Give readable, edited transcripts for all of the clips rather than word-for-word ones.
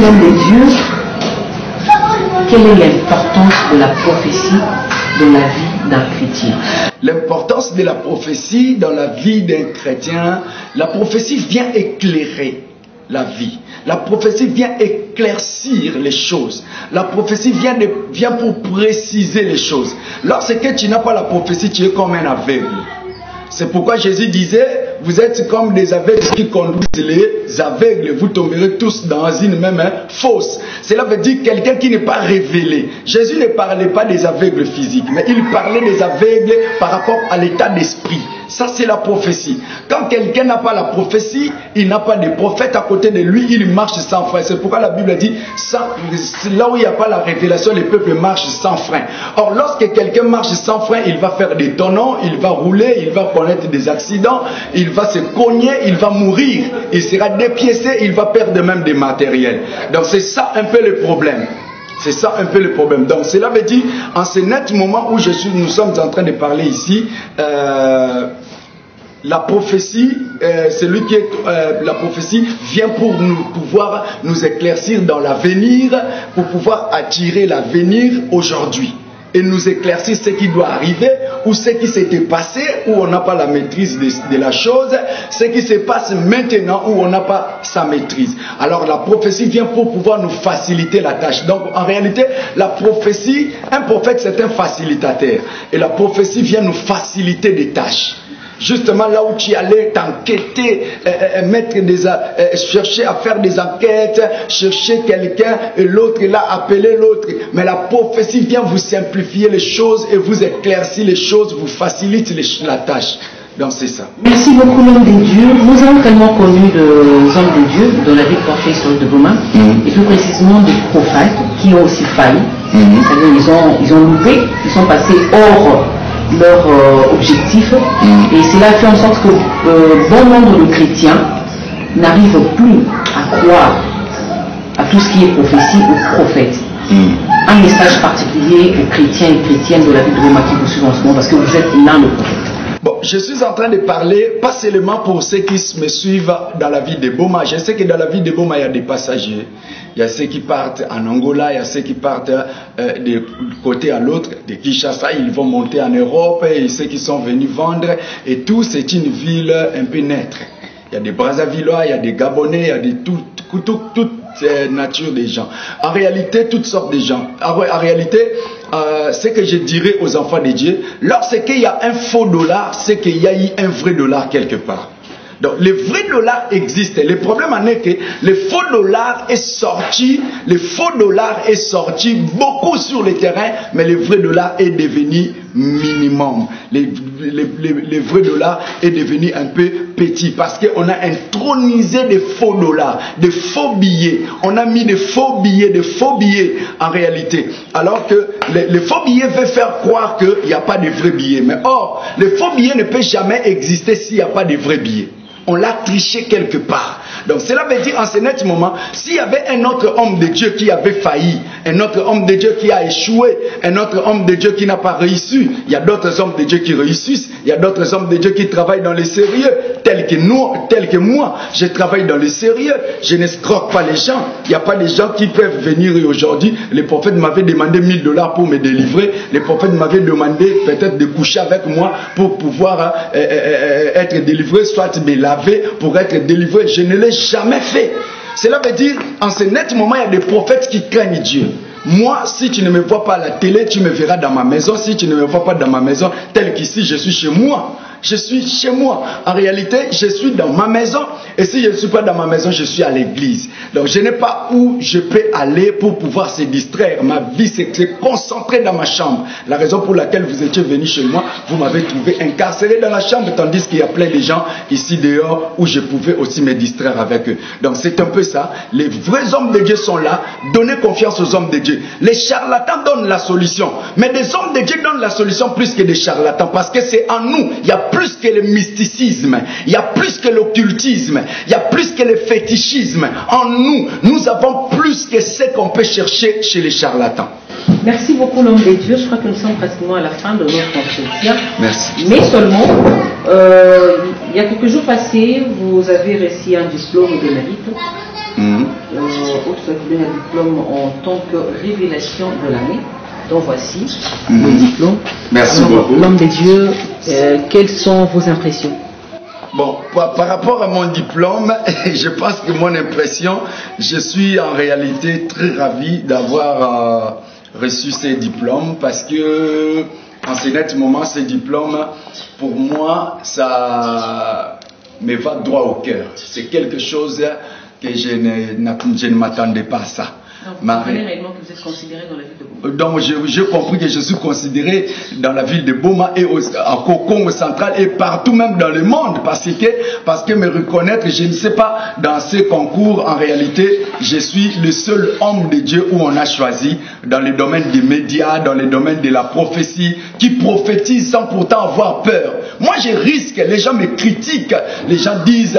l'homme de Dieu, quelle est l'importance de la prophétie dans la vie d'un chrétien? L'importance de la prophétie dans la vie d'un chrétien, la prophétie vient éclairer la vie. La prophétie vient éclaircir les choses. La prophétie vient pour préciser les choses. Lorsque tu n'as pas la prophétie, tu es comme un aveugle. C'est pourquoi Jésus disait, vous êtes comme des aveugles qui conduisent les aveugles. Vous tomberez tous dans une même fosse. Cela veut dire quelqu'un qui n'est pas révélé. Jésus ne parlait pas des aveugles physiques, mais il parlait des aveugles par rapport à l'état d'esprit. Ça, c'est la prophétie. Quand quelqu'un n'a pas la prophétie, il n'a pas de prophète à côté de lui, il marche sans frein. C'est pourquoi la Bible dit, là où il n'y a pas la révélation, les peuples marchent sans frein. Or, lorsque quelqu'un marche sans frein, il va faire des tonneaux, il va rouler, il va connaître des accidents, il va se cogner, il va mourir, il sera dépiécé, il va perdre même des matériels. Donc, c'est ça un peu le problème. C'est ça un peu le problème. Donc cela veut dire, en ce net moment où nous sommes en train de parler ici, la prophétie, la prophétie vient pour pouvoir nous éclaircir dans l'avenir, pour pouvoir attirer l'avenir aujourd'hui. Et nous éclaircir ce qui doit arriver ou ce qui s'était passé où on n'a pas la maîtrise de la chose, ce qui se passe maintenant où on n'a pas sa maîtrise. Alors la prophétie vient pour pouvoir nous faciliter la tâche. Donc en réalité, la prophétie, un prophète c'est un facilitateur. Et la prophétie vient nous faciliter des tâches. Justement là où tu allais t'enquêter, chercher à faire des enquêtes, chercher quelqu'un et l'autre là appeler l'autre. Mais la prophétie vient vous simplifier les choses et vous éclaircir les choses, vous facilite la tâche. Donc c'est ça. Merci beaucoup l'homme de Dieu. Nous avons tellement connu des hommes de Dieu dans la vie de portée historique de Goma, et plus précisément des prophètes qui ont aussi failli. C'est-à-dire ils ont loupé, ils sont passés hors leur objectif, et cela fait en sorte que bon nombre de chrétiens n'arrivent plus à croire à tout ce qui est prophétie ou prophète. Un message particulier aux chrétiens et chrétiennes de la vie de Goma qui vous suivent en ce moment, parce que vous êtes l'un de prophète. Bon, je suis en train de parler pas seulement pour ceux qui me suivent dans la vie de Goma. Je sais que dans la vie de Goma, il y a des passagers. Il y a ceux qui partent en Angola, il y a ceux qui partent de côté à l'autre, de Kinshasa, ils vont monter en Europe, et ceux qui sont venus vendre, et tout, c'est une ville un peu neutre. Il y a des Brazzavillois, il y a des Gabonais, il y a de toute nature des gens. En réalité, toutes sortes de gens. En réalité, ce que je dirais aux enfants de Dieu, lorsqu'il y a un faux dollar, c'est qu'il y a eu un vrai dollar quelque part. Donc, le vrai dollar existe. Le problème en est que le faux dollar est sorti, beaucoup sur le terrain, mais le vrai dollar est devenu minimum. Le vrai dollar est devenu un peu petit parce qu'on a intronisé des faux dollars, des faux billets. On a mis des faux billets en réalité. Alors que les faux billets veulent faire croire qu'il n'y a pas de vrais billets. Mais or, le faux billet ne peut jamais exister s'il n'y a pas de vrais billets. On l'a triché quelque part. Donc cela veut dire en ce net moment, s'il y avait un autre homme de Dieu qui avait failli, un autre homme de Dieu qui a échoué, un autre homme de Dieu qui n'a pas réussi, il y a d'autres hommes de Dieu qui réussissent, il y a d'autres hommes de Dieu qui travaillent dans le sérieux, tel que moi, je travaille dans le sérieux, je n'escroque pas les gens. Il n'y a pas des gens qui peuvent venir aujourd'hui. Le prophète m'avait demandé 1000 $ pour me délivrer. Le prophète m'avait demandé peut-être de coucher avec moi pour pouvoir être délivré, soit me laver pour être délivré. Je ne l'ai jamais fait. Cela veut dire, en ce net moment, il y a des prophètes qui craignent Dieu. Moi, si tu ne me vois pas à la télé, tu me verras dans ma maison. Si tu ne me vois pas dans ma maison, tel qu'ici, je suis chez moi. Je suis chez moi. En réalité, je suis dans ma maison. Et si je ne suis pas dans ma maison, je suis à l'église. Donc, je n'ai pas où je peux aller pour pouvoir se distraire. Ma vie s'est concentrée dans ma chambre. La raison pour laquelle vous étiez venu chez moi, vous m'avez trouvé incarcéré dans la chambre, tandis qu'il y a plein de gens ici dehors où je pouvais aussi me distraire avec eux. Donc, c'est un peu ça. Les vrais hommes de Dieu sont là. Donnez confiance aux hommes de Dieu. Les charlatans donnent la solution. Mais des hommes de Dieu donnent la solution plus que des charlatans. Parce que c'est en nous. Il y a plus que le mysticisme, il y a plus que l'occultisme, il y a plus que le fétichisme. En nous, nous avons plus que ce qu'on peut chercher chez les charlatans. Merci beaucoup l'homme de Dieu. Je crois que nous sommes pratiquement à la fin de notre entretien. Merci. Mais seulement, il y a quelques jours passés, vous avez reçu un diplôme de mérite Autre un diplôme en tant que révélation de l'année. Donc voici le diplôme. Merci beaucoup. L'homme de Dieu, quelles sont vos impressions? Bon, par rapport à mon diplôme, je pense que mon impression, je suis en réalité très ravi d'avoir reçu ces diplômes parce que, en ce net moment, ces diplômes, pour moi, ça me va droit au cœur. C'est quelque chose que je ne m'attendais pas à ça. Donc, vous comprenez réellement que vous êtes considéré dans la ville de Boma? Donc, j'ai compris que je suis considéré dans la ville de Boma et en Congo central et partout même dans le monde parce que me reconnaître, je ne sais pas, dans ces concours, en réalité, je suis le seul homme de Dieu où on a choisi dans le domaine des médias, dans le domaine de la prophétie, qui prophétise sans pourtant avoir peur. Moi, je risque, les gens me critiquent, les gens disent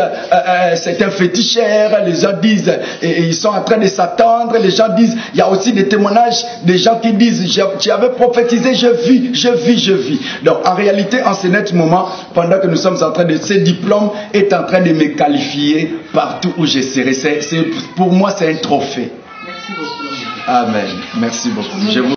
c'est un féticheur, les gens disent ils sont en train de s'attendre, les gens disent, il y a aussi des témoignages des gens qui disent tu avais prophétisé, je vis. Donc en réalité, en ce net moment, pendant que nous sommes en train de, ce diplôme est en train de me qualifier partout où je serai. Pour moi, c'est un trophée. Merci beaucoup. Amen. Merci beaucoup. Je vous